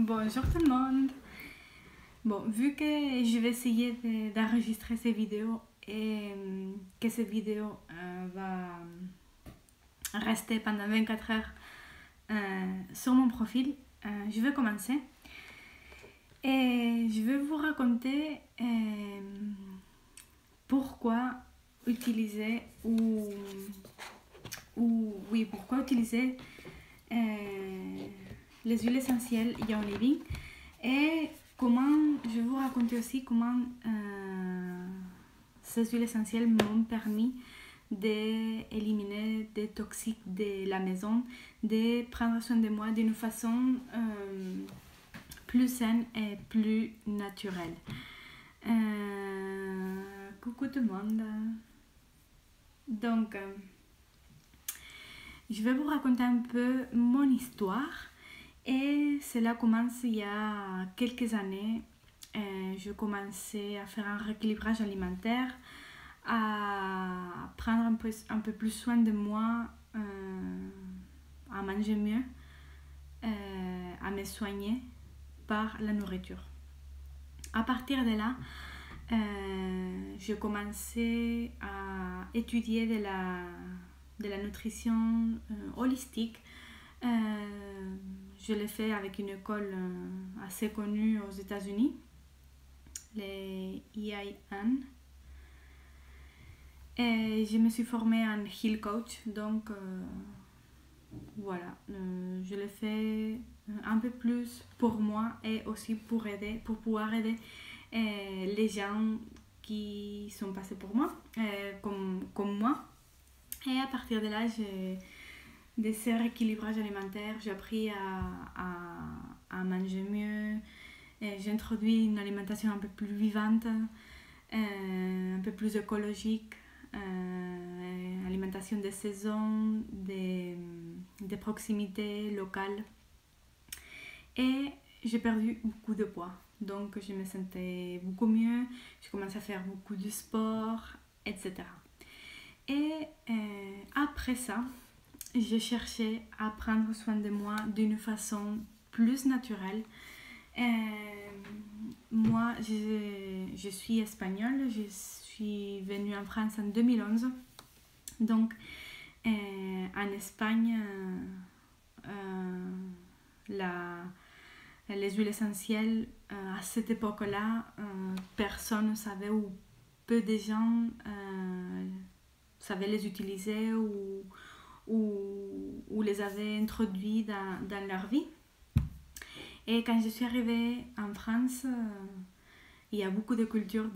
Bonjour tout le monde. Bon, vu que je vais essayer d'enregistrer ces vidéos et que cette vidéo va rester pendant 24 heures sur mon profil, je vais commencer. Et je vais vous raconter pourquoi utiliser pourquoi utiliser les huiles essentielles Young Living et comment je vais vous raconter aussi comment ces huiles essentielles m'ont permis d'éliminer des toxiques de la maison, de prendre soin de moi d'une façon plus saine et plus naturelle. Coucou tout le monde. Donc, je vais vous raconter un peu mon histoire et cela commence il y a quelques années. Je commençais à faire un rééquilibrage alimentaire, à prendre un peu plus soin de moi, à manger mieux, à me soigner par la nourriture. À partir de là, je commençais à étudier de la nutrition holistique. Je l'ai fait avec une école assez connue aux États-Unis, les EIN. Et je me suis formée en Heal Coach, donc voilà, je l'ai fait un peu plus pour moi et aussi pour pouvoir aider les gens qui sont passés pour moi, comme moi. Et à partir de là, de ce rééquilibrage alimentaire, j'ai appris à manger mieux. J'ai introduit une alimentation un peu plus vivante, un peu plus écologique, alimentation de saison, de proximité locale. Et j'ai perdu beaucoup de poids. Donc je me sentais beaucoup mieux, je commençais à faire beaucoup de sport, etc. Et après ça, je cherchais à prendre soin de moi d'une façon plus naturelle. Moi, je suis espagnole, je suis venue en France en 2011. Donc, en Espagne, les huiles essentielles, à cette époque-là, personne ne savait ou peu de gens savaient les utiliser ou les avaient introduits dans leur vie. Et quand je suis arrivée en France, il y a beaucoup de cultures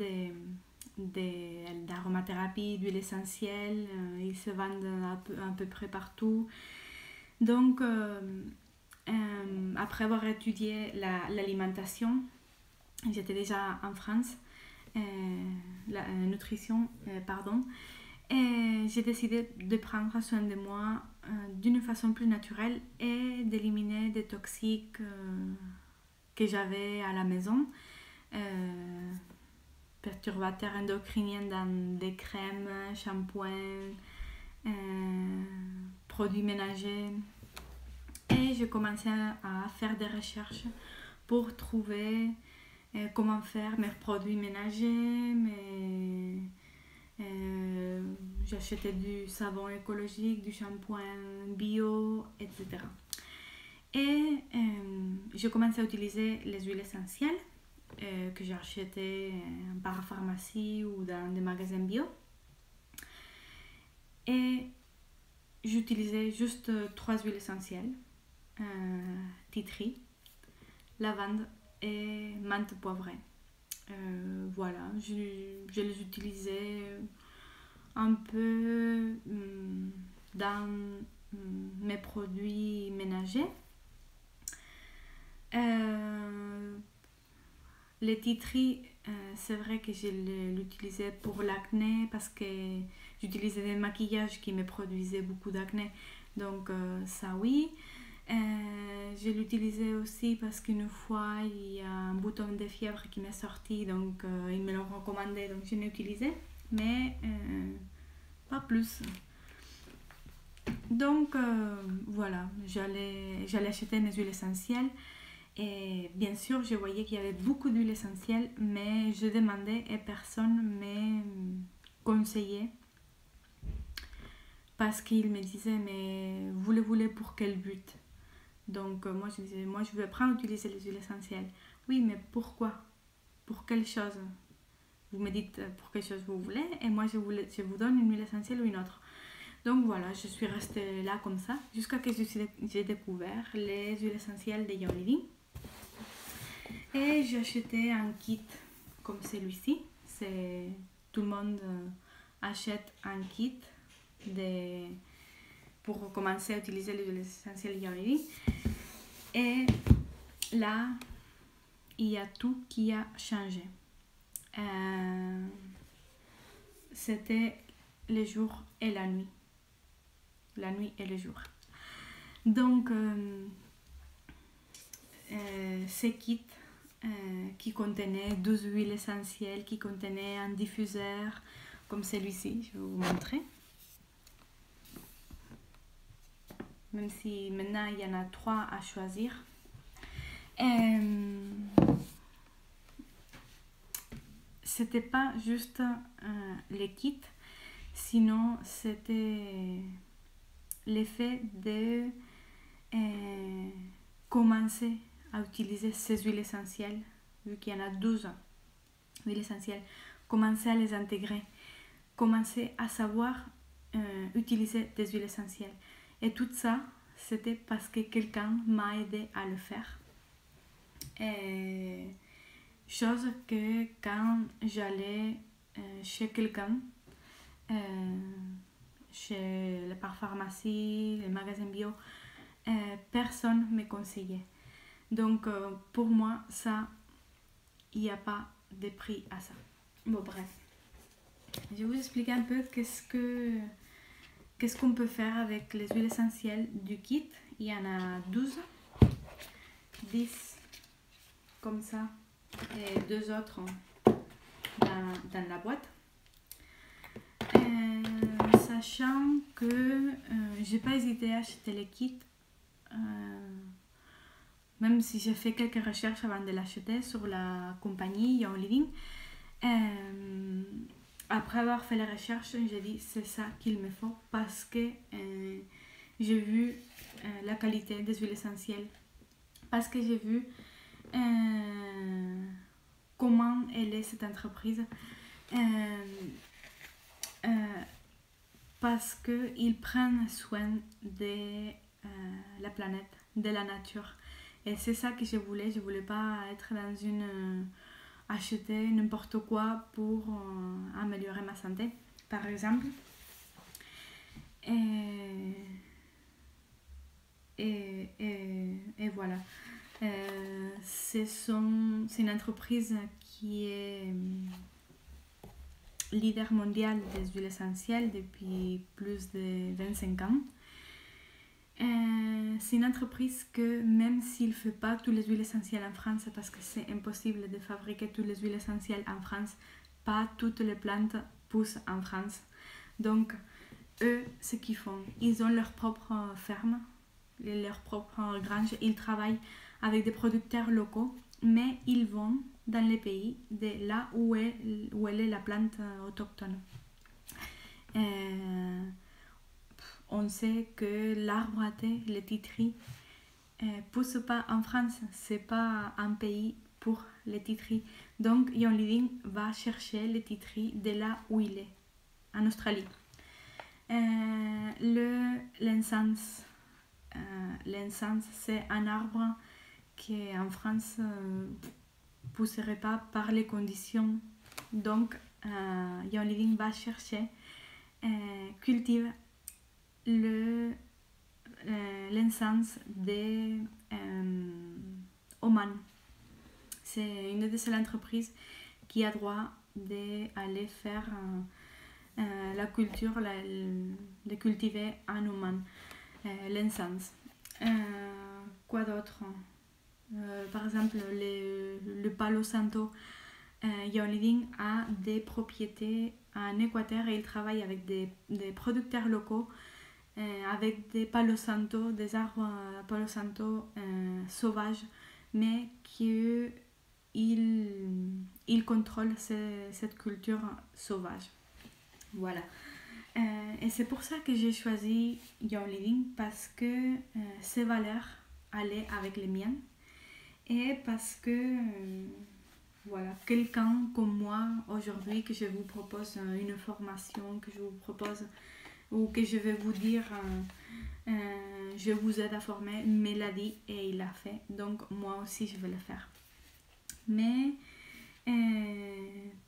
d'aromathérapie, d'huile essentielle, ils se vendent à peu près partout. Donc, après avoir étudié l'alimentation, j'étais déjà en France, la nutrition, et j'ai décidé de prendre soin de moi d'une façon plus naturelle et d'éliminer des toxiques que j'avais à la maison, perturbateurs endocriniens dans des crèmes, shampoings, produits ménagers. Et je commençais à faire des recherches pour trouver comment faire mes produits ménagers, j'achetais du savon écologique, du shampoing bio, etc. Et je commençais à utiliser les huiles essentielles que j'ai achetées en parapharmacie ou dans des magasins bio. Et j'utilisais juste 3 huiles essentielles, tea tree, lavande et menthe poivrée. Voilà, je les utilisais un peu dans mes produits ménagers. Le tea tree, c'est vrai que je l'utilisais pour l'acné parce que j'utilisais des maquillages qui me produisaient beaucoup d'acné. Donc ça oui. Je l'utilisais aussi parce qu'une fois il y a un bouton de fièvre qui m'est sorti, donc ils me l'ont recommandé, donc je l'ai utilisé, mais pas plus. Donc voilà, j'allais acheter mes huiles essentielles Et bien sûr, je voyais qu'il y avait beaucoup d'huile essentielle, mais je demandais et personne ne me conseillait parce qu'il me disait, mais vous le voulez pour quel but? Donc moi je disais, moi je veux apprendre à utiliser les huiles essentielles. Oui, mais pourquoi? Pour quelle chose? Vous me dites pour quelle chose vous voulez et moi je vous donne une huile essentielle ou une autre. Donc voilà, je suis restée là comme ça jusqu'à ce que j'ai découvert les huiles essentielles de Young Living. Et j'ai acheté un kit comme celui-ci. Tout le monde achète un kit pour commencer à utiliser les huiles essentielles Young Living. Et là, il y a tout qui a changé. C'était le jour et la nuit. La nuit et le jour. Donc, ce kit qui contenait 12 huiles essentielles, qui contenait un diffuseur comme celui-ci, je vais vous montrer. Même si maintenant il y en a 3 à choisir. C'était pas juste les kits, sinon c'était l'effet de commencer à utiliser ces huiles essentielles, vu qu'il y en a 12 huiles essentielles, commencer à les intégrer, commencer à savoir utiliser des huiles essentielles. Et tout ça, c'était parce que quelqu'un m'a aidé à le faire. Et chose que quand j'allais chez quelqu'un, chez les parapharmacies, les magasins bio, personne ne me conseillait. Donc pour moi, ça, il n'y a pas de prix à ça. Bon, bref. Je vais vous expliquer un peu qu'est-ce qu'on peut faire avec les huiles essentielles du kit. Il y en a 12, 10 comme ça et 2 autres dans la boîte. Sachant que j'ai pas hésité à acheter les kits, même si j'ai fait quelques recherches avant de l'acheter sur la compagnie Young Living. Après avoir fait les recherches, j'ai dit c'est ça qu'il me faut parce que j'ai vu la qualité des huiles essentielles, parce que j'ai vu comment elle est cette entreprise, parce qu'ils prennent soin de la planète, de la nature. Et c'est ça que je voulais pas être dans acheter n'importe quoi pour améliorer ma santé, par exemple. Et voilà. C'est une entreprise qui est leader mondial des huiles essentielles depuis plus de 25 ans. C'est une entreprise que même s'il ne fait pas toutes les huiles essentielles en France, parce que c'est impossible de fabriquer toutes les huiles essentielles en France, pas toutes les plantes poussent en France. Donc, eux, ce qu'ils font, ils ont leur propre ferme, leur propre grange, ils travaillent avec des producteurs locaux, mais ils vont dans les pays de là où elle est la plante autochtone. On sait que l'arbre à thé, le titri, pousse pas en France, c'est pas un pays pour le titri. Donc Young Living va chercher le titri de là où il est, en Australie. L'encens, c'est un arbre qui en France pousserait pas par les conditions. Donc Young Living va chercher, cultive l'encens de Oman. C'est une de ces entreprises qui a droit d'aller faire la culture, de cultiver en Oman l'encens. Quoi d'autre? Par exemple, le Palo Santo. Young Living a des propriétés en Équateur et il travaille avec des producteurs locaux, avec des Palo Santo, des arbres Palo Santo sauvages, mais qu'il contrôle cette culture sauvage. Voilà. Et c'est pour ça que j'ai choisi Young Living, parce que ses valeurs allaient avec les miennes et parce que voilà, quelqu'un comme moi aujourd'hui, que je vous propose une formation, que je vous propose ou que je vais vous dire je vous aide à former, me l'a dit et il l'a fait, donc moi aussi je vais le faire. Mais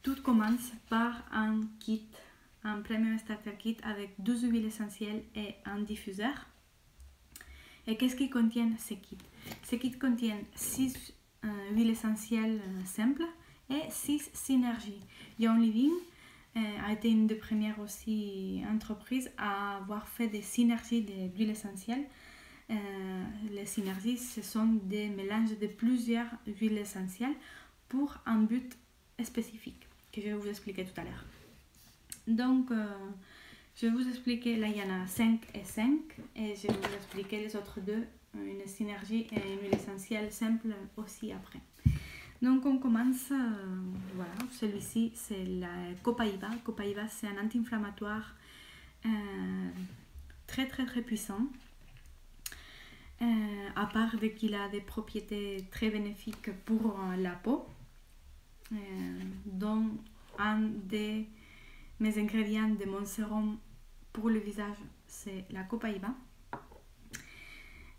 tout commence par un kit, un premium starter kit avec 12 huiles essentielles et un diffuseur. Et qu'est-ce qu'ils contiennent ces kits? Ces kits contiennent 6 huiles essentielles simples et 6 synergies. Young Living a été une des premières aussi entreprises à avoir fait des synergies d'huiles essentielles. Les synergies, ce sont des mélanges de plusieurs huiles essentielles pour un but spécifique que je vais vous expliquer tout à l'heure. Donc, je vais vous expliquer, là il y en a 5 et 5 et je vais vous expliquer les autres deux, une synergie et une huile essentielle simple aussi après. Donc on commence, voilà, celui-ci c'est la Copaiba. Copaiba c'est un anti-inflammatoire très puissant. À part qu'il a des propriétés très bénéfiques pour la peau, dont un de mes ingrédients de mon sérum pour le visage c'est la Copaiba.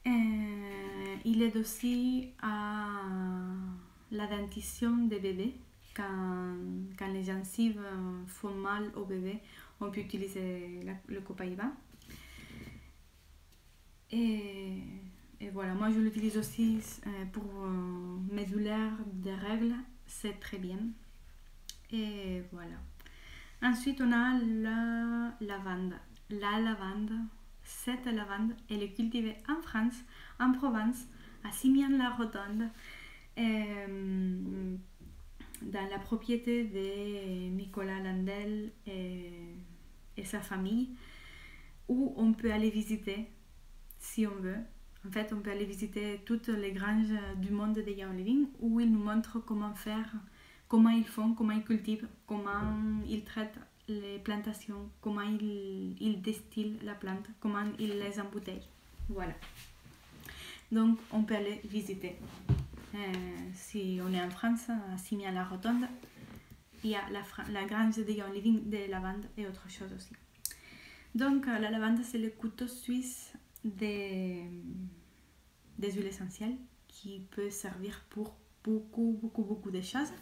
Il aide aussi à la dentition des bébés. Quand les gencives font mal au bébé, on peut utiliser le Copaiba. Et voilà, moi je l'utilise aussi pour mes douleurs de règles, c'est très bien. Et voilà. Ensuite, on a la lavande. La lavande, cette lavande, elle est cultivée en France, en Provence, à Simian-la-Rotonde, dans la propriété de Nicolas Landel et sa famille, où on peut aller visiter si on veut. En fait, on peut aller visiter toutes les granges du monde de Young Living, où ils nous montrent comment faire, comment ils font, comment ils cultivent, comment ils traitent les plantations, comment ils distillent la plante, comment ils les embouteillent. Voilà. Donc, on peut aller visiter. Si on est en France, à Simian-la-Rotonde, il y a la grange de Young Living de lavande et autre chose aussi. Donc, la lavande, c'est le couteau suisse des huiles essentielles qui peut servir pour beaucoup de choses.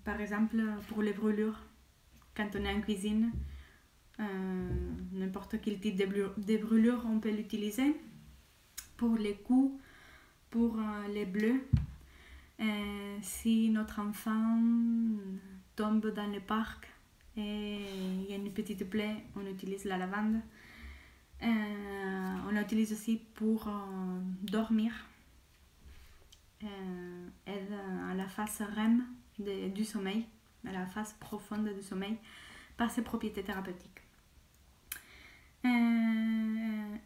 Par exemple, pour les brûlures, quand on est en cuisine, n'importe quel type de brûlure, on peut l'utiliser. Pour les coups, pour les bleus, si notre enfant tombe dans le parc et il y a une petite plaie, on utilise la lavande. On l'utilise aussi pour dormir, aide à la phase REM du sommeil, à la phase profonde du sommeil, par ses propriétés thérapeutiques,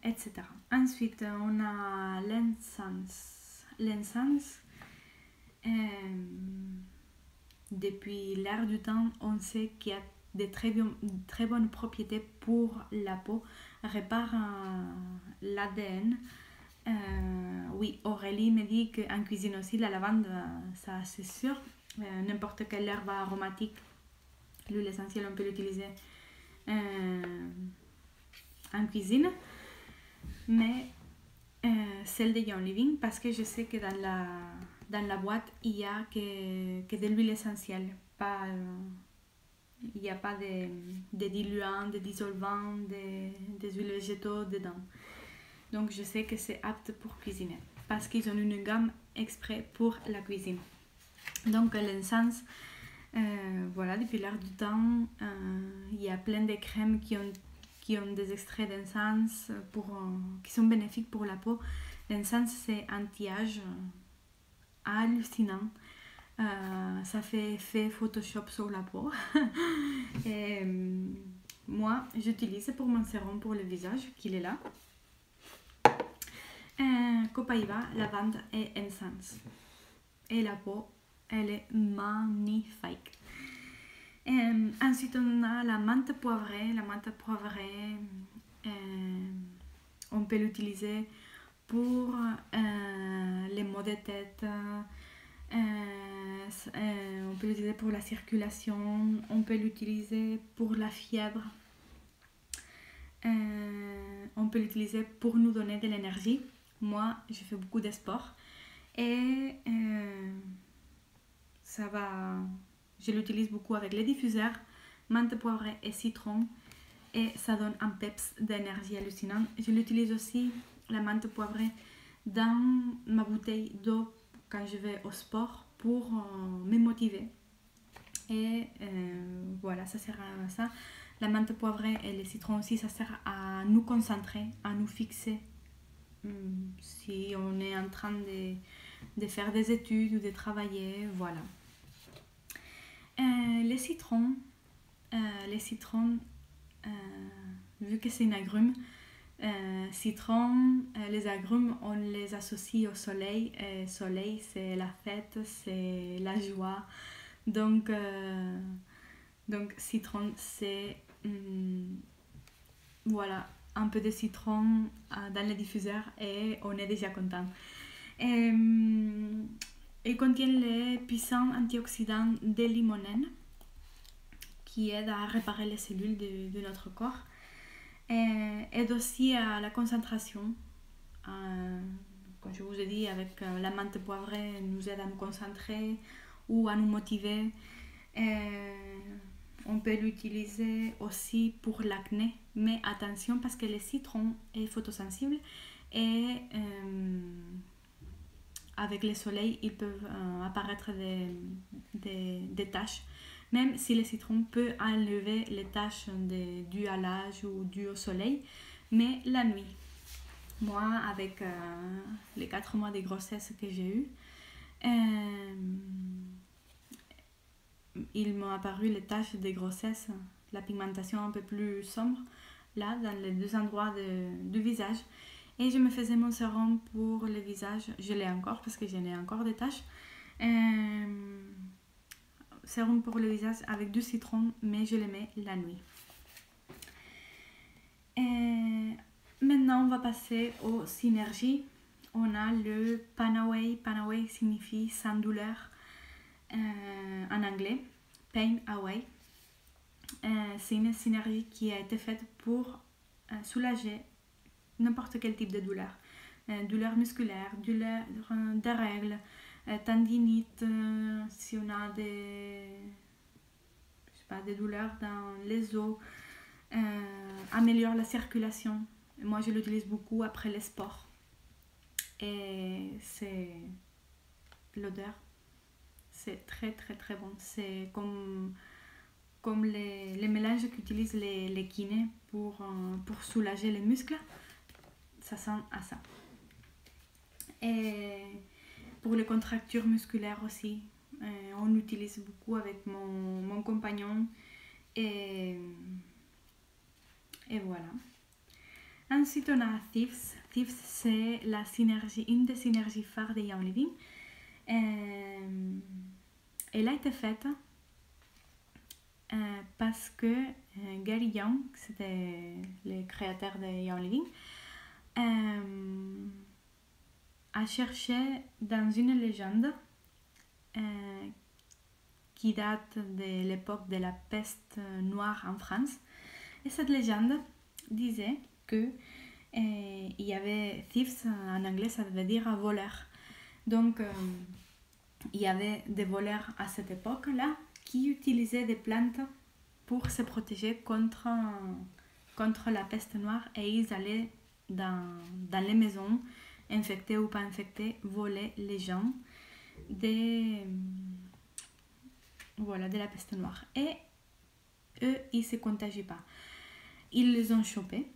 etc. Ensuite, on a l'encens. L'encens, depuis l'ère du temps, on sait qu'il y a de très bonnes propriétés pour la peau, répare l'ADN. Oui, Aurélie me dit qu'en cuisine aussi, la lavande, ça c'est sûr. N'importe quelle herbe aromatique, l'huile essentielle, on peut l'utiliser en cuisine. Mais celle de Young Living, parce que je sais que dans la boîte, il n'y a que de l'huile essentielle. Il n'y a pas de diluants, de dissolvants, des huiles végétaux dedans. Donc je sais que c'est apte pour cuisiner, parce qu'ils ont une gamme exprès pour la cuisine. Donc l'encens, voilà, depuis l'ère du temps, il y a plein de crèmes qui ont des extraits d'encens qui sont bénéfiques pour la peau. L'encens, c'est anti-âge, hallucinant. Ça fait effet Photoshop sur la peau. Et moi, j'utilise pour mon sérum pour le visage, qu'il est là. Copaiba, lavande et encens. Et la peau, elle est magnifique. Ensuite, on a la menthe poivrée. La menthe poivrée, on peut l'utiliser pour les maux de tête, on peut l'utiliser pour la circulation, on peut l'utiliser pour la fièvre, on peut l'utiliser pour nous donner de l'énergie. Moi, je fais beaucoup de sport et je l'utilise beaucoup avec les diffuseurs, menthe poivrée et citron, et ça donne un peps d'énergie hallucinant. Je l'utilise aussi, la menthe poivrée, dans ma bouteille d'eau quand je vais au sport pour me motiver. Et voilà, ça sert à ça. La menthe poivrée et le citron aussi, ça sert à nous concentrer, à nous fixer. Si on est en train de faire des études ou de travailler, voilà. Les citrons, vu que c'est une agrume, citron, les agrumes, on les associe au soleil. Et soleil, c'est la fête, c'est la joie. Donc citron, c'est voilà, un peu de citron dans le diffuseur et on est déjà content. Il contient les puissants antioxydants de limonène qui aident à réparer les cellules de notre corps. Aide aussi à la concentration. Comme je vous ai dit, avec la menthe poivrée, nous aide à nous concentrer ou à nous motiver. On peut l'utiliser aussi pour l'acné, mais attention parce que le citron est photosensible et avec le soleil, ils peuvent apparaître des taches. Même si le citron peut enlever les taches dues à l'âge ou dues au soleil, mais la nuit. Moi, avec les 4 mois de grossesse que j'ai eu, il m'a apparu les taches de grossesse, la pigmentation un peu plus sombre, là, dans les 2 endroits du visage. Et je me faisais mon sérum pour le visage, je l'ai encore parce que j'en ai encore des taches. Sérum pour le visage avec du citron, mais je le mets la nuit. Maintenant, on va passer aux synergies. On a le Panaway. Panaway signifie sans douleur en anglais. Pain Away. C'est une synergie qui a été faite pour soulager n'importe quel type de douleur. Douleur musculaire, douleur des règles, tendinite, si on a des douleurs dans les os, améliore la circulation. Moi, je l'utilise beaucoup après les sports. Et c'est l'odeur, c'est très très très bon. C'est comme les mélanges qu'utilisent les kinés pour soulager les muscles. Ça sent à ça. Et pour les contractures musculaires aussi, on l'utilise beaucoup avec mon compagnon. Et voilà. Ensuite, on a Thieves. Thieves, c'est une des synergies phares de Young Living. Elle a été faite parce que Gary Young, c'était le créateur de Young Living, a cherché dans une légende qui date de l'époque de la peste noire en France. Et cette légende disait que il y avait thieves, en anglais ça veut dire voleur. Donc il y avait des voleurs à cette époque-là qui utilisaient des plantes pour se protéger contre la peste noire, et ils allaient dans les maisons, infectées ou pas infectées, voler les gens de la peste noire. Et eux, ils ne se contagient pas. Ils les ont chopés.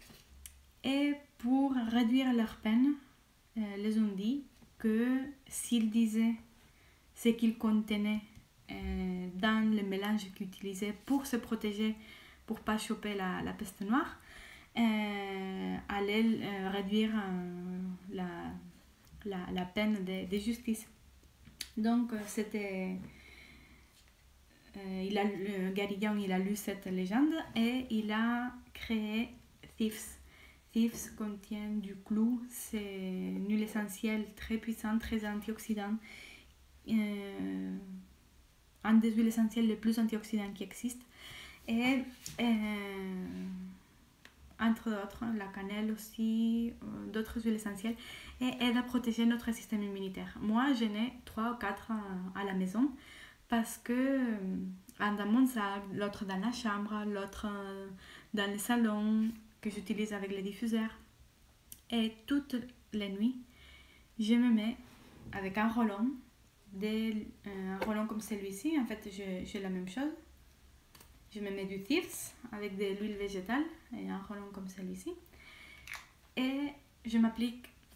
Et pour réduire leur peine, les ont dit que s'ils disaient ce qu'ils contenaient dans le mélange qu'ils utilisaient pour se protéger, pour ne pas choper la peste noire, allait réduire la peine de justice. Donc, Gary Young, il a lu cette légende et il a créé Thieves. Thieves contient du clou, c'est une huile essentielle très puissante, très antioxydante. Un des huiles essentielles les plus antioxydants qui existent. Et entre autres, la cannelle aussi, d'autres huiles essentielles, et aide à protéger notre système immunitaire. Moi, j'en ai 3 ou 4 à la maison parce que un dans mon sac, l'autre dans la chambre, l'autre dans le salon que j'utilise avec le diffuseur. Et toutes les nuits, je me mets avec un rollon, un rollon comme celui-ci. En fait, j'ai la même chose. Je me mets du Thieves avec de l'huile végétale et un rollon comme celui-ci. Et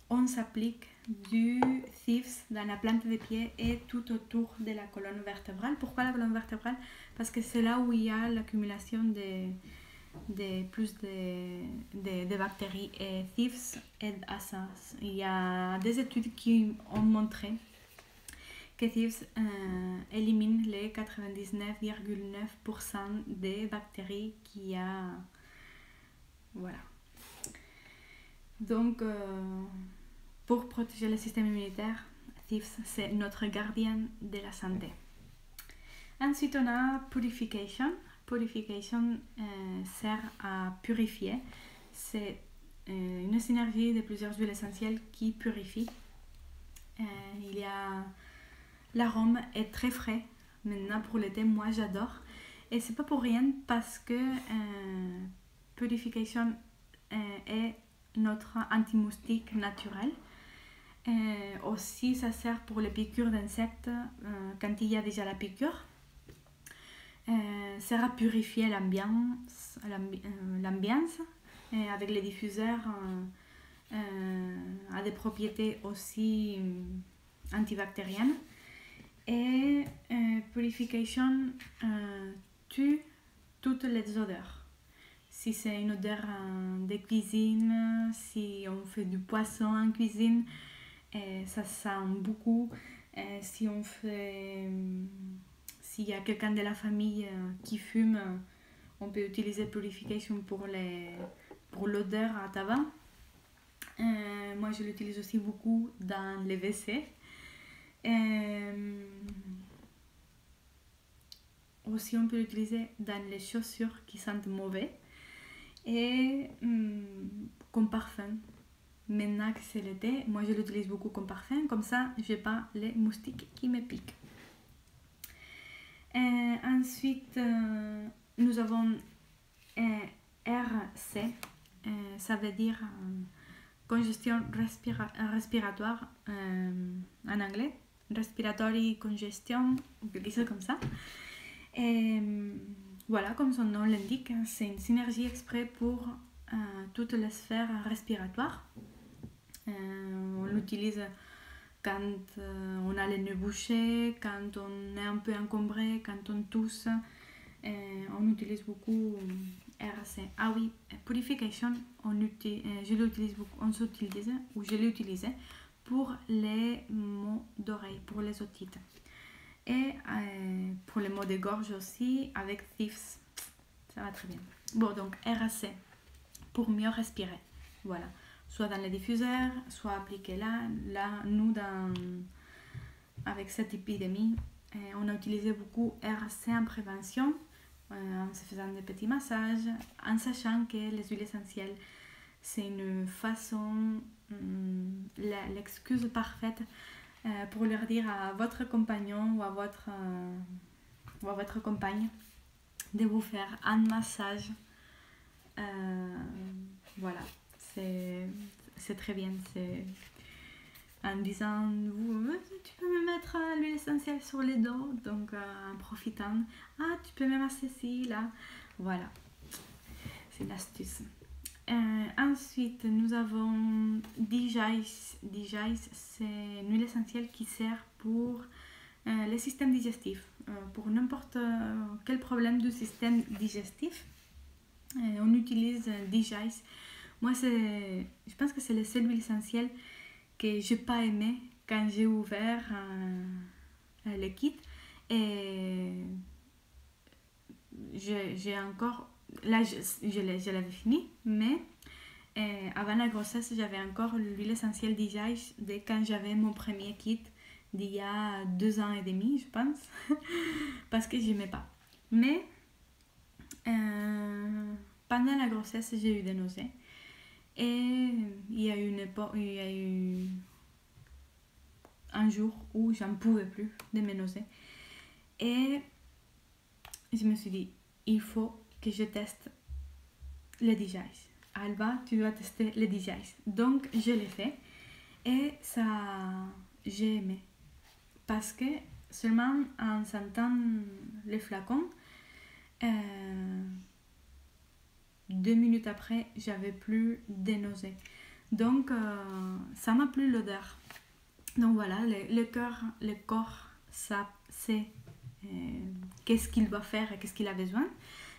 on s'applique du Thieves dans la plante des pieds et tout autour de la colonne vertébrale. Pourquoi la colonne vertébrale? Parce que c'est là où il y a l'accumulation de bactéries, et Thieves aide à ça. Il y a des études qui ont montré que Thieves élimine les 99,9% des bactéries qu'il y a. Voilà. Donc, pour protéger le système immunitaire, Thieves, c'est notre gardien de la santé. Ensuite, on a Purification. Purification sert à purifier. C'est une synergie de plusieurs huiles essentielles qui purifient. L'arôme est très frais. Maintenant, pour l'été, moi, j'adore. Et c'est pas pour rien parce que Purification est notre anti-moustique naturel. Aussi, ça sert pour les piqûres d'insectes quand il y a déjà la piqûre. Sert à purifier l'ambiance avec les diffuseurs a des propriétés aussi antibactériennes. Et Purification tue toutes les odeurs. Si c'est une odeur de cuisine, si on fait du poisson en cuisine, ça sent beaucoup. S'il y a quelqu'un de la famille qui fume, on peut utiliser Purification pour l'odeur à tabac. Moi, je l'utilise aussi beaucoup dans les WC. Aussi, on peut l'utiliser dans les chaussures qui sentent mauvais. Et comme parfum. Maintenant que c'est l'été, moi je l'utilise beaucoup comme parfum. Comme ça, je n'ai pas les moustiques qui me piquent. Ensuite, nous avons RC. Ça veut dire congestion respiratoire en anglais. Respiratory congestion, ou quelque chose comme ça. Et voilà, comme son nom l'indique, c'est une synergie exprès pour toutes les sphères respiratoires. On l'utilise quand on a les nez bouchés, quand on est un peu encombré, quand on tousse. On utilise beaucoup RC. Ah oui, Purification, je l'utilise beaucoup, je l'ai utilisé pour les maux d'oreille, pour les otites. Et pour les maux de gorge aussi, avec Thieves, ça va très bien. Bon, donc RAC, pour mieux respirer. Voilà, soit dans les diffuseurs, soit appliqué là. Nous, avec cette épidémie, on a utilisé beaucoup RAC en prévention, en se faisant des petits massages, en sachant que les huiles essentielles, c'est une façon, l'excuse parfaite pour leur dire à votre compagnon ou à votre compagne de vous faire un massage. Voilà, c'est très bien. C'est en disant, tu peux me mettre l'huile essentielle sur les dos, donc en profitant, tu peux me masser ici, là. Voilà, c'est une astuce. Ensuite, nous avons DJice. DJice, c'est une huile essentielle qui sert pour le système digestif, pour n'importe quel problème du système digestif. On utilise DJI. Moi, je pense que c'est le seul huile essentielle que j'ai pas aimé quand j'ai ouvert le kit. Et j'ai encore... Là, je l'avais fini, mais avant la grossesse, j'avais encore l'huile essentielle DJI de quand j'avais mon premier kit d'il y a 2 ans et demi, je pense, parce que j'aimais pas. Mais pendant la grossesse, j'ai eu des nausées. Et il y a eu un jour où j'en pouvais plus de mes nausées. Et je me suis dit, il faut que je teste le DJI. Alba, tu dois tester le DJI. Donc, je l'ai fait. Et ça, j'ai aimé. Parce que seulement en sentant le flacon, 2 minutes après, j'avais plus de nausées. Donc, ça m'a plu l'odeur. Donc voilà, le corps, ça sait qu'est-ce qu'il doit faire et qu'est-ce qu'il a besoin.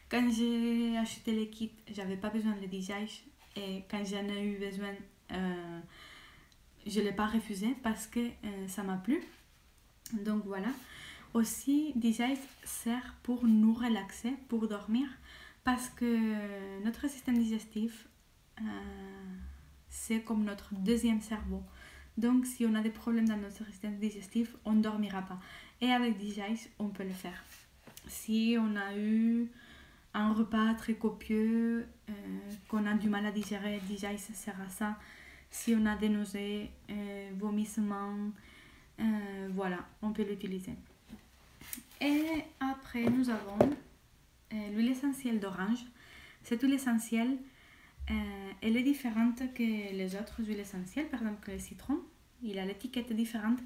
Quand j'ai acheté les kits, j'avais pas besoin de DJI. Et quand j'en ai eu besoin, je ne l'ai pas refusé parce que ça m'a plu. Donc voilà. Aussi, DJI sert pour nous relaxer, pour dormir. Parce que notre système digestif, c'est comme notre deuxième cerveau. Donc, si on a des problèmes dans notre système digestif, on ne dormira pas. Et avec DJI, on peut le faire. Si on a eu un repas très copieux, qu'on a du mal à digérer, DJI sert à ça. Si on a des nausées, vomissements, voilà, on peut l'utiliser. Et après, nous avons l'huile essentielle d'orange. Cette huile essentielle, elle est différente que les autres huiles essentielles, par exemple que le citron. Il a l'étiquette différente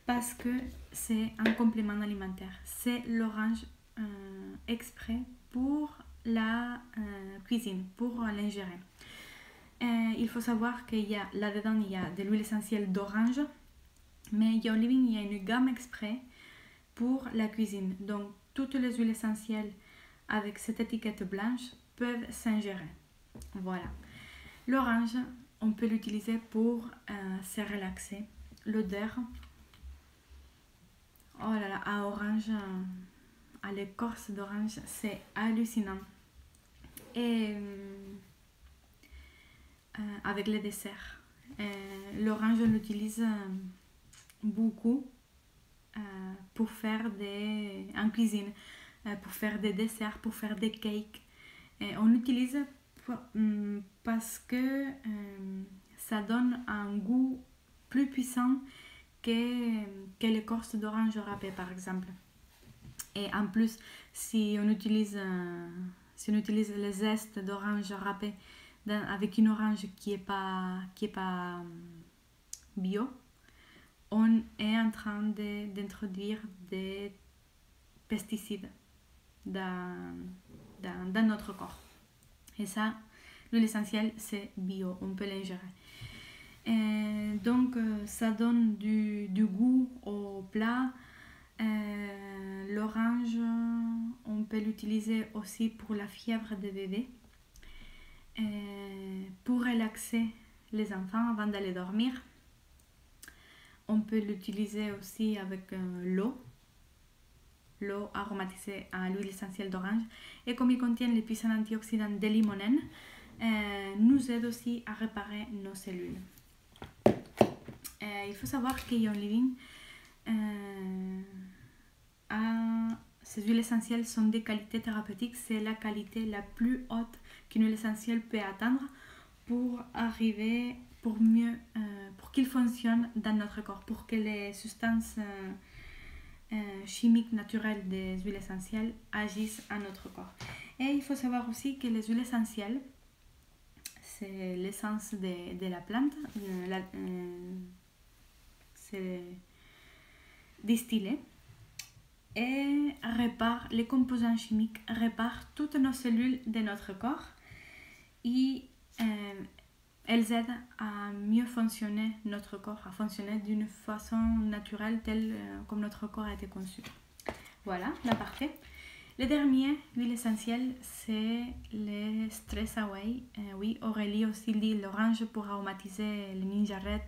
parce que c'est un complément alimentaire. C'est l'orange exprès pour la cuisine, pour l'ingérer. Il faut savoir qu'il y a là-dedans, il y a de l'huile essentielle d'orange, mais il y a une gamme exprès pour la cuisine. Donc, toutes les huiles essentielles avec cette étiquette blanche peuvent s'ingérer. Voilà. L'orange, on peut l'utiliser pour se relaxer. L'odeur, oh là là, à orange, à l'écorce d'orange, c'est hallucinant. Et avec les desserts, l'orange, on l'utilise beaucoup pour faire en cuisine, pour faire des desserts, pour faire des cakes. On l'utilise parce que ça donne un goût plus puissant que l'écorce d'orange râpée, par exemple. Et en plus, si on utilise les zestes d'orange râpée avec une orange qui est pas bio, on est en train d'introduire des pesticides dans notre corps. Et ça, l'huile essentielle, c'est bio, on peut l'ingérer. Donc, ça donne du goût au plat. L'orange, on peut l'utiliser aussi pour la fièvre des bébés. Pour relaxer les enfants avant d'aller dormir. On peut l'utiliser aussi avec l'eau aromatisée à l'huile essentielle d'orange. Et comme il contient les puissants antioxydants de limonène, nous aide aussi à réparer nos cellules. Il faut savoir qu'Ion Living, ces huiles essentielles sont des qualités thérapeutiques. C'est la qualité la plus haute qu'une huile essentielle peut atteindre pour arriver, pour qu'il fonctionne dans notre corps, pour que les substances chimiques naturelles des huiles essentielles agissent à notre corps. Et il faut savoir aussi que les huiles essentielles, c'est l'essence de la plante, c'est distillé et répare les composants chimiques, répare toutes nos cellules de notre corps et elles aident à mieux fonctionner notre corps, à fonctionner d'une façon naturelle telle comme notre corps a été conçu. Voilà, l'aparté. Le dernier huile essentielle, c'est le Stress Away. Oui, Aurélie aussi dit l'orange pour aromatiser le ninja red.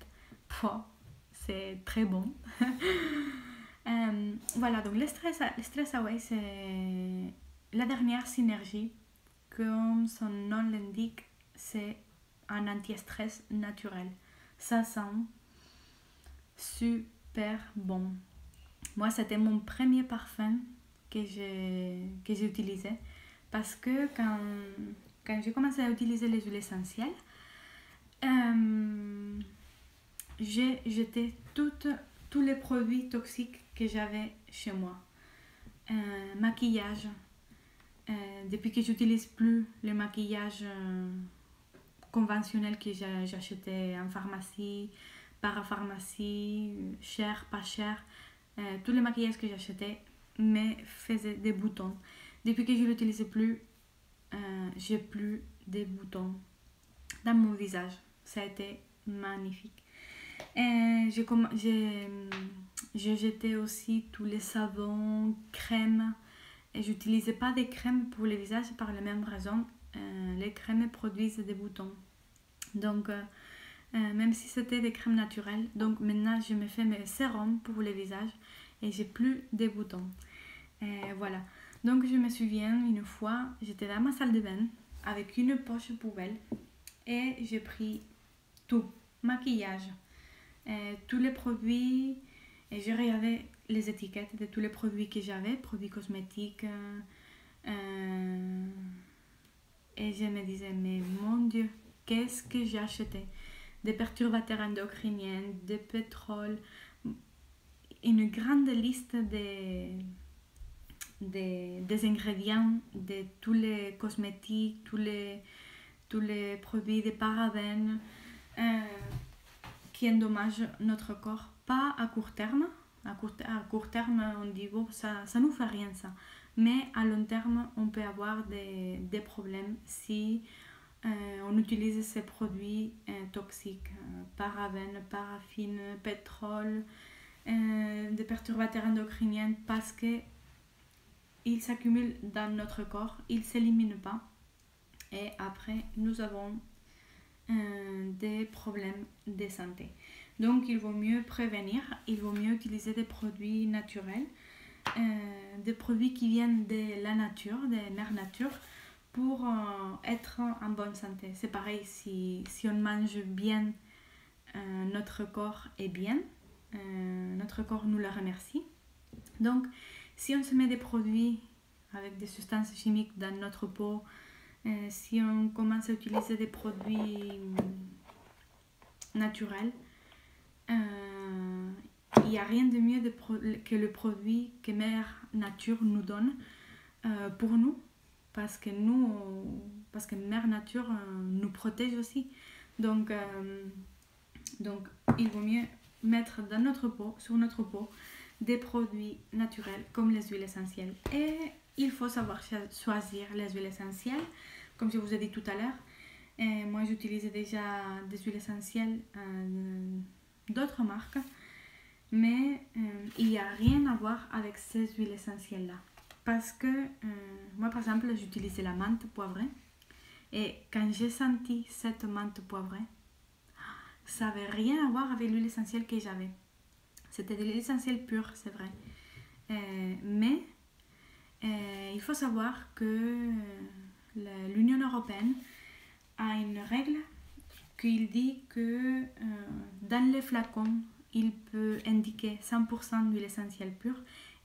Pouah, c'est très bon. Voilà, donc le Stress Away, c'est la dernière synergie. Comme son nom l'indique, c'est un anti-stress naturel. Ça sent super bon. Moi, c'était mon premier parfum que j'ai utilisé parce que quand j'ai commencé à utiliser les huiles essentielles, j'ai jeté tous les produits toxiques que j'avais chez moi. Maquillage. Depuis que j'utilise plus le maquillage conventionnel que j'achetais en pharmacie, parapharmacie, cher, pas cher, tous les maquillages que j'achetais me faisaient des boutons. Depuis que je ne l'utilise plus, j'ai plus de boutons dans mon visage. Ça a été magnifique. J'ai jeté aussi tous les savons, crèmes. Et j'utilisais pas des crèmes pour le visage par la même raison. Les crèmes produisent des boutons. Donc, même si c'était des crèmes naturelles, donc maintenant je me fais mes sérums pour le visage et j'ai plus de boutons. Voilà. Donc, je me souviens une fois, j'étais dans ma salle de bain avec une poche poubelle et j'ai pris tout, maquillage, tous les produits, et je regardais les étiquettes de tous les produits que j'avais, produits cosmétiques, et je me disais, mais mon Dieu, qu'est-ce que j'ai acheté? Des perturbateurs endocriniens, du pétrole, une grande liste des ingrédients de tous les cosmétiques, tous les produits de parabènes qui endommagent notre corps, pas à court terme. À court terme, on dit bon, ça nous fait rien ça. Mais à long terme, on peut avoir des problèmes si on utilise ces produits toxiques, parabènes, paraffine, pétrole, des perturbateurs endocriniens, parce que ils s'accumulent dans notre corps, ils ne s'éliminent pas. Et après, nous avons des problèmes de santé. Donc, il vaut mieux prévenir, il vaut mieux utiliser des produits naturels, des produits qui viennent de la nature, de mère nature, pour être en bonne santé. C'est pareil, si on mange bien, notre corps est bien, notre corps nous le remercie. Donc, si on se met des produits avec des substances chimiques dans notre peau, si on commence à utiliser des produits naturels, il n'y a rien de mieux que le produit que Mère Nature nous donne pour nous, parce que Mère Nature nous protège aussi. Donc, il vaut mieux mettre dans notre peau, sur notre peau, des produits naturels comme les huiles essentielles. Et il faut savoir choisir les huiles essentielles, comme je vous ai dit tout à l'heure. Moi, j'utilisais déjà des huiles essentielles d'autres marques, mais il n'y a rien à voir avec ces huiles essentielles-là. Parce que moi, par exemple, j'utilisais la menthe poivrée. Et quand j'ai senti cette menthe poivrée, ça n'avait rien à voir avec l'huile essentielle que j'avais. C'était de l'huile essentielle pure, c'est vrai. Mais il faut savoir que l'Union européenne a une règle qui dit que dans les flacons, il peut indiquer 100% d'huile essentielle pure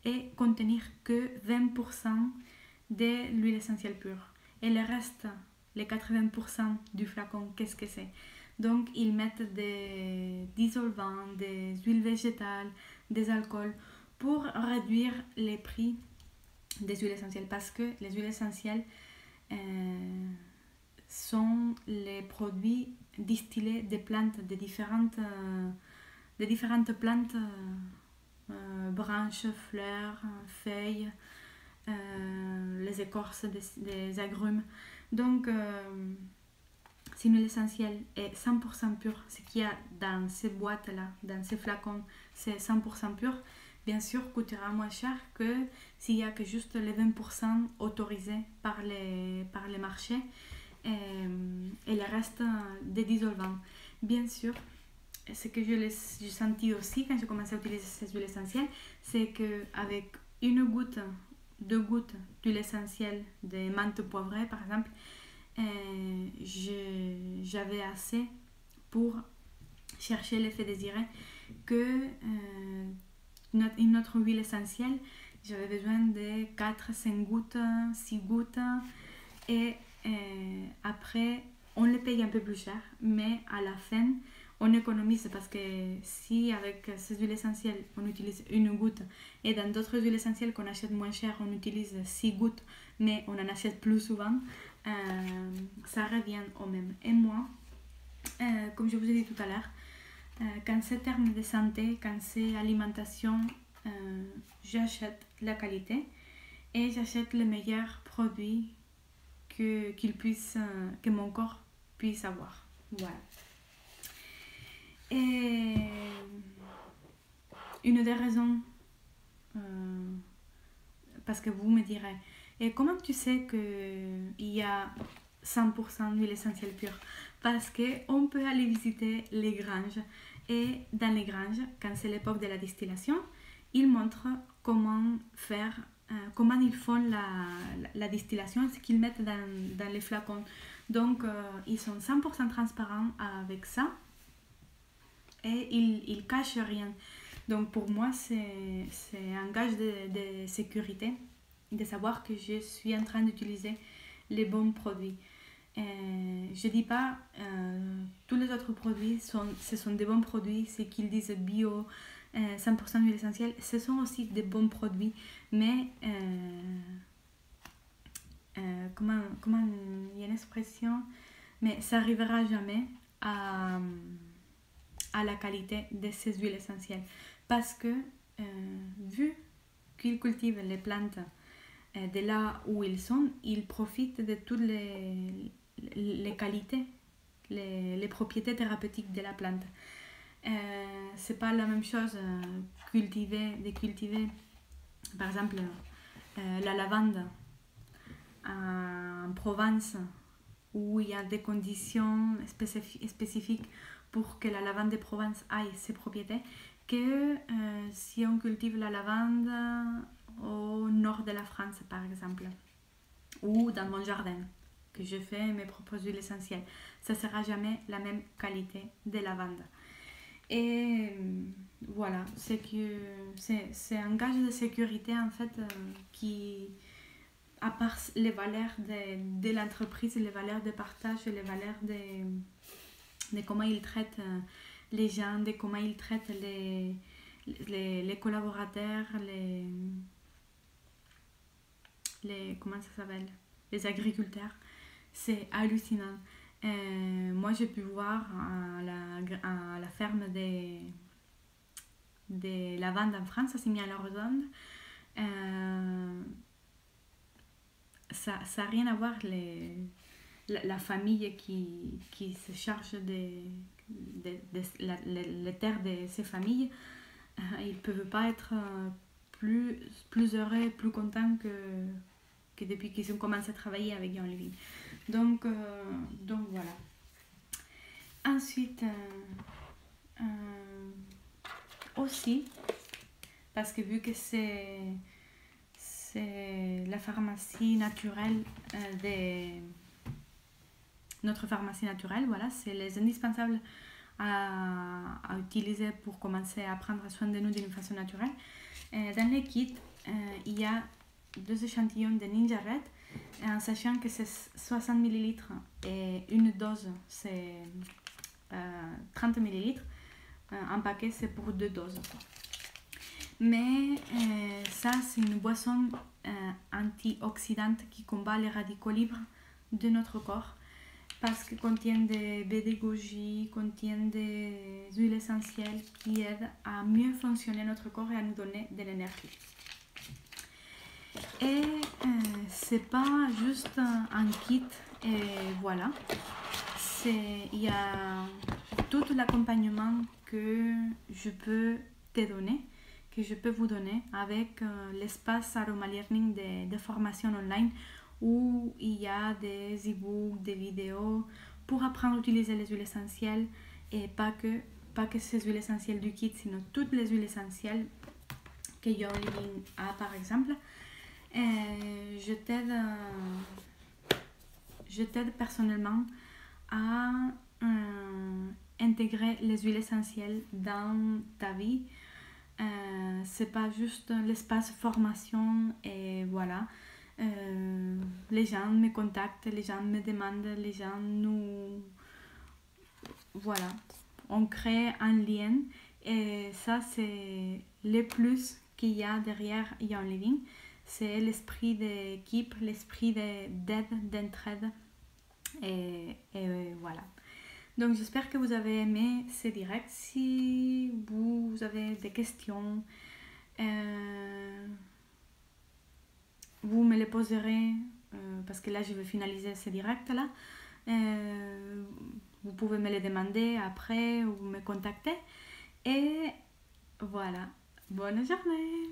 et contenir que 20% de l'huile essentielle pure. Et le reste, les 80% du flacon, qu'est-ce que c'est? Donc, ils mettent des dissolvants, des huiles végétales, des alcools pour réduire les prix des huiles essentielles, parce que les huiles essentielles sont les produits distillés des plantes, des différentes plantes, branches, fleurs, feuilles, les écorces des agrumes. Donc, si l'huile essentielle est 100% pure, ce qu'il y a dans ces boîtes-là, dans ces flacons, c'est 100% pur, bien sûr, coûtera moins cher que s'il y a que juste les 20% autorisés par les marchés et le reste des dissolvants. Bien sûr, ce que j'ai senti aussi quand j'ai commencé à utiliser ces huiles essentielles, c'est qu'avec une goutte, 2 gouttes d'huile essentielle de menthe poivrée par exemple, j'avais assez pour chercher l'effet désiré que une autre huile essentielle, j'avais besoin de 4, 5 gouttes, 6 gouttes et après on les paye un peu plus cher, mais à la fin on économise parce que si avec ces huiles essentielles on utilise une goutte et dans d'autres huiles essentielles qu'on achète moins cher on utilise 6 gouttes mais on en achète plus souvent, ça revient au même. Et moi, comme je vous ai dit tout à l'heure, quand c'est terme de santé, quand c'est alimentation, j'achète la qualité et j'achète les meilleurs produits que mon corps puisse avoir. Voilà. Et une des raisons, parce que vous me direz, et comment tu sais qu'il y a 100% d'huile essentielle pure? Parce qu'on peut aller visiter les granges. Et dans les granges, quand c'est l'époque de la distillation, ils montrent comment ils font la distillation, ce qu'ils mettent dans les flacons. Donc, ils sont 100% transparents avec ça et ils cachent rien. Donc, pour moi, c'est un gage de sécurité de savoir que je suis en train d'utiliser les bons produits. Je dis pas tous les autres produits ce sont des bons produits, c'est qu'ils disent bio, 100% d'huile essentielle, ce sont aussi des bons produits, mais comment il y a une expression, mais ça n'arrivera jamais à la qualité de ces huiles essentielles parce que vu qu'ils cultivent les plantes de là où ils sont, ils profitent de toutes les qualités, les propriétés thérapeutiques de la plante. C'est pas la même chose de cultiver par exemple la lavande en Provence où il y a des conditions spécifiques pour que la lavande de Provence ait ses propriétés que si on cultive la lavande au nord de la France par exemple ou dans mon jardin que je fais mes propres huiles essentielles, ça ne sera jamais la même qualité de lavande. Et voilà, c'est un gage de sécurité en fait qui, à part les valeurs de l'entreprise, les valeurs de partage, les valeurs de comment ils traitent les gens, de comment ils traitent les collaborateurs, comment ça s'appelle, les agriculteurs, c'est hallucinant. Moi j'ai pu voir à la ferme de lavande en France, à Signy-en-Lauzon, ça n'a rien à voir la famille qui se charge les terres de ces familles. Ils ne peuvent pas être plus heureux, plus contents que depuis qu'ils ont commencé à travailler avec John Levy. Donc voilà. Ensuite, aussi, parce que vu que c'est la pharmacie naturelle notre pharmacie naturelle, voilà, c'est les indispensables à utiliser pour commencer à prendre soin de nous d'une façon naturelle. Dans les kits, il y a 2 échantillons de Ninja Red, en sachant que c'est 60 ml et une dose c'est 30 ml. Un paquet c'est pour 2 doses. Mais ça c'est une boisson antioxydante qui combat les radicaux libres de notre corps parce qu'elle contient des baies de goji, contient des huiles essentielles qui aident à mieux fonctionner notre corps et à nous donner de l'énergie. Et c'est pas juste un kit et voilà, il y a tout l'accompagnement que je peux te donner, que je peux vous donner avec l'espace Aroma Learning de formation online où il y a des e-books, des vidéos pour apprendre à utiliser les huiles essentielles et pas que ces huiles essentielles du kit, sinon toutes les huiles essentielles que Your Living a par exemple. Je t'aide personnellement à intégrer les huiles essentielles dans ta vie. C'est pas juste l'espace formation et voilà. Les gens me contactent, les gens me demandent, les gens nous... Voilà. On crée un lien et ça c'est le plus qu'il y a derrière Young Living. C'est l'esprit d'équipe, l'esprit d'aide, d'entraide et voilà. Donc j'espère que vous avez aimé ce direct. Si vous avez des questions, vous me les poserez parce que là je vais finaliser ce direct là. Vous pouvez me les demander après ou me contacter. Et voilà, bonne journée!